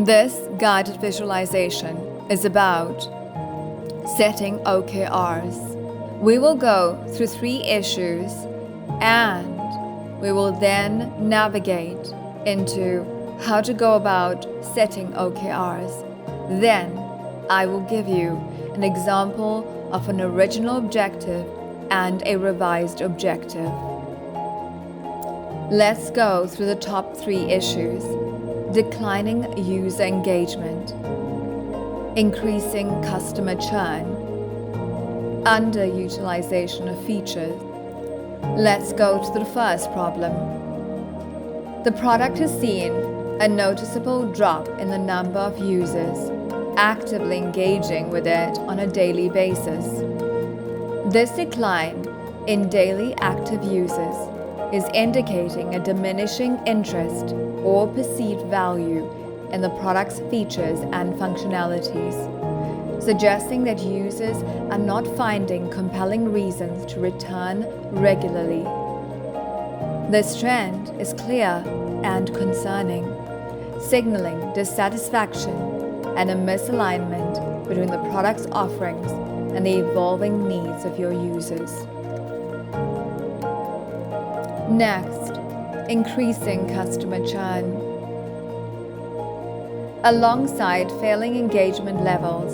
This guided visualization is about setting OKRs. We will go through 3 issues and we will then navigate into how to go about setting OKRs. Then I will give you an example of an original objective and a revised objective. Let's go through the top 3 issues: declining user engagement, increasing customer churn, underutilization of features. Let's go to the first problem. The product has seen a noticeable drop in the number of users actively engaging with it on a daily basis. This decline in daily active users is indicating a diminishing interest or perceived value in the product's features and functionalities, suggesting that users are not finding compelling reasons to return regularly. This trend is clear and concerning, signaling dissatisfaction and a misalignment between the product's offerings and the evolving needs of your users. Next, increasing customer churn. Alongside failing engagement levels,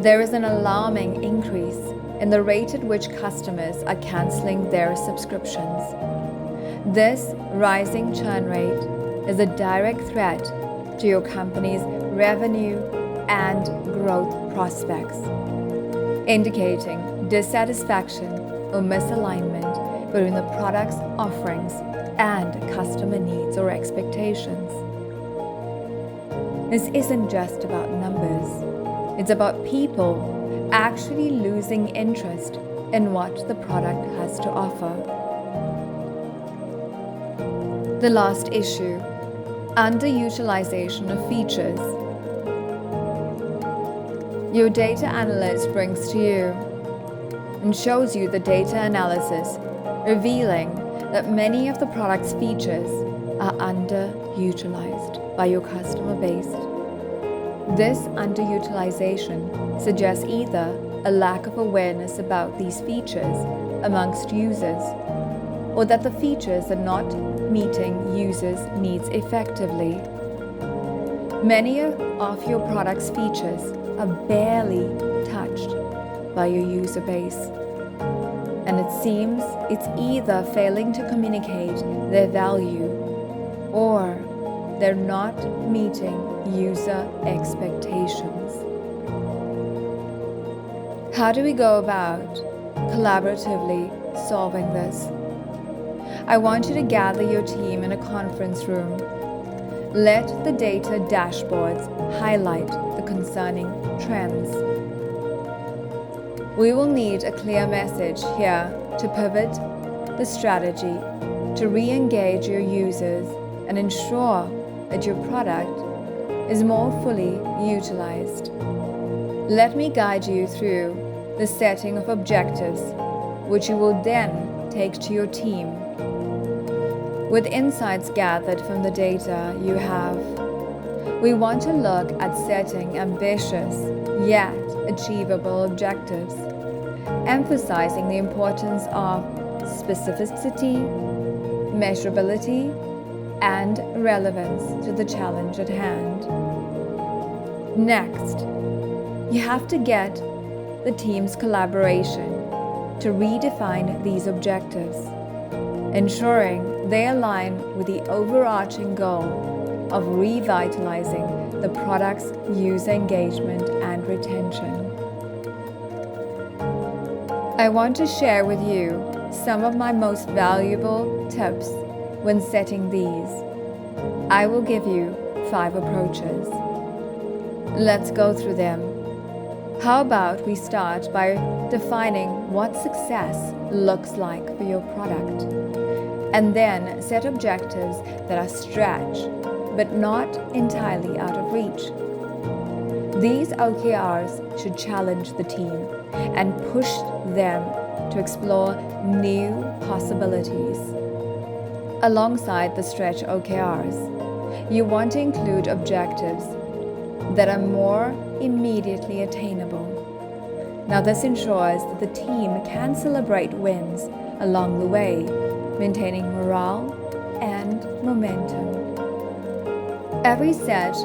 there is an alarming increase in the rate at which customers are canceling their subscriptions. This rising churn rate is a direct threat to your company's revenue and growth prospects, indicating dissatisfaction or misalignment between the product's offerings and customer needs or expectations. This isn't just about numbers. It's about people actually losing interest in what the product has to offer. The last issue: underutilization of features. Your data analyst brings to you and shows you the data analysis revealing that many of the product's features are underutilized by your customer base. This underutilization suggests either a lack of awareness about these features amongst users, or that the features are not meeting users' needs effectively. Many of your product's features are barely touched by your user base, and it seems it's either failing to communicate their value or they're not meeting user expectations. How do we go about collaboratively solving this? I want you to gather your team in a conference room. Let the data dashboards highlight the concerning trends. We will need a clear message here to pivot the strategy, to re-engage your users and ensure that your product is more fully utilized. Let me guide you through the setting of objectives, which you will then take to your team. With insights gathered from the data you have, we want to look at setting ambitious yet achievable objectives, emphasizing the importance of specificity, measurability, and relevance to the challenge at hand. Next, you have to get the team's collaboration to redefine these objectives, ensuring they align with the overarching goal of revitalizing the product's user engagement and retention. I want to share with you some of my most valuable tips when setting these. I will give you 5 approaches. Let's go through them. How about we start by defining what success looks like for your product, and then set objectives that are stretch but not entirely out of reach. These OKRs should challenge the team and push them to explore new possibilities. Alongside the stretch OKRs, You want to include objectives that are more immediately attainable. Now, this ensures that the team can celebrate wins along the way, maintaining morale and momentum. Every set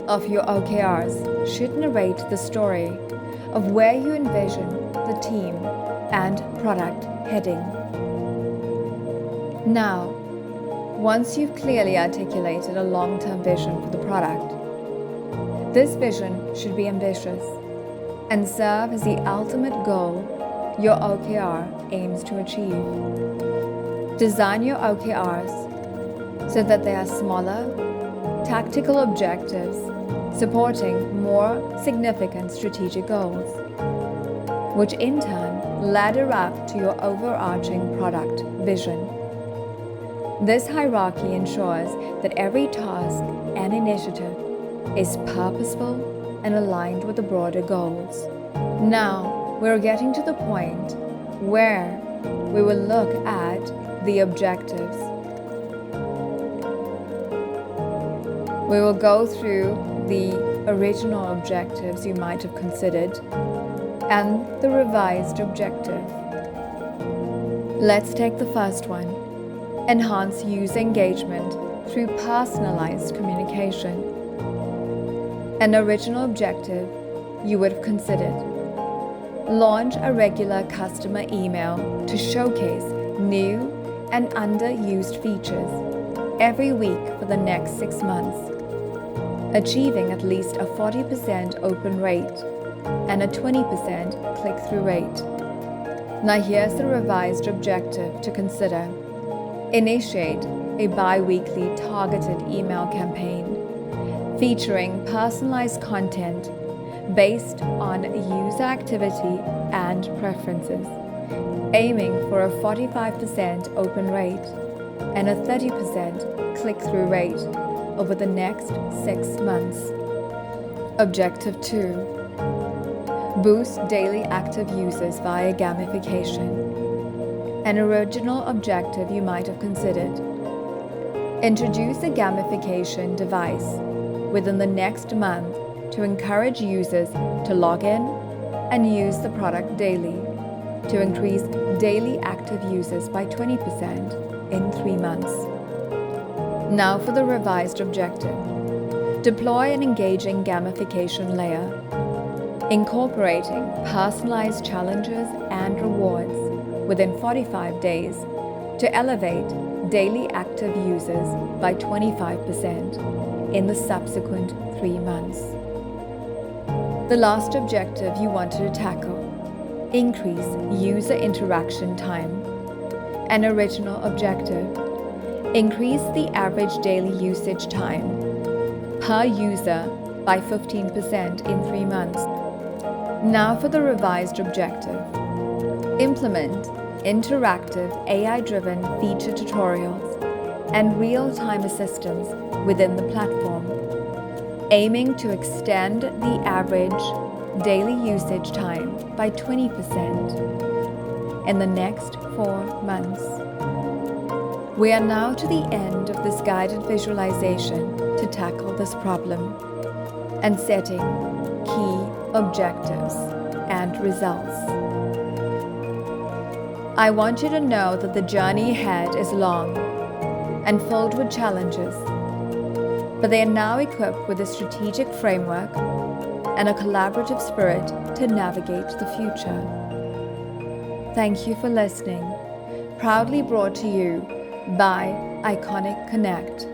of your OKRs should narrate the story of where you envision the team and product heading. Now, once you've clearly articulated a long-term vision for the product, this vision should be ambitious and serve as the ultimate goal your OKR aims to achieve. Design your OKRs so that they are smaller, tactical objectives supporting more significant strategic goals, which in turn ladder up to your overarching product vision. This hierarchy ensures that every task and initiative is purposeful and aligned with the broader goals. Now, we're getting to the point where we will look at the objectives. We will go through the original objectives you might have considered and the revised objective. Let's take the first one. Enhance user engagement through personalized communication. An original objective you would have considered. Launch a regular customer email to showcase new and underused features every week for the next 6 months, achieving at least a 40% open rate and a 20% click-through rate. Now here's the revised objective to consider. Initiate a bi-weekly targeted email campaign featuring personalized content based on user activity and preferences, aiming for a 45% open rate and a 30% click-through rate over the next 6 months. Objective 2. Boost daily active users via gamification. An original objective you might have considered. Introduce a gamification device within the next month to encourage users to log in and use the product daily, to increase daily active users by 20% in 3 months. Now for the revised objective. Deploy an engaging gamification layer, incorporating personalized challenges and rewards within 45 days to elevate daily active users by 25% in the subsequent 3 months. The last objective you wanted to tackle: increase user interaction time. An original objective: increase the average daily usage time per user by 15% in 3 months. Now for the revised objective. Implement interactive AI-driven feature tutorials and real-time assistance within the platform, aiming to extend the average daily usage time by 20% in the next 4 months. We are now to the end of this guided visualization to tackle this problem and setting key objectives and results. I want you to know that the journey ahead is long and filled with challenges, but they are now equipped with a strategic framework and a collaborative spirit to navigate the future. Thank you for listening. Proudly brought to you by Iconic Connect.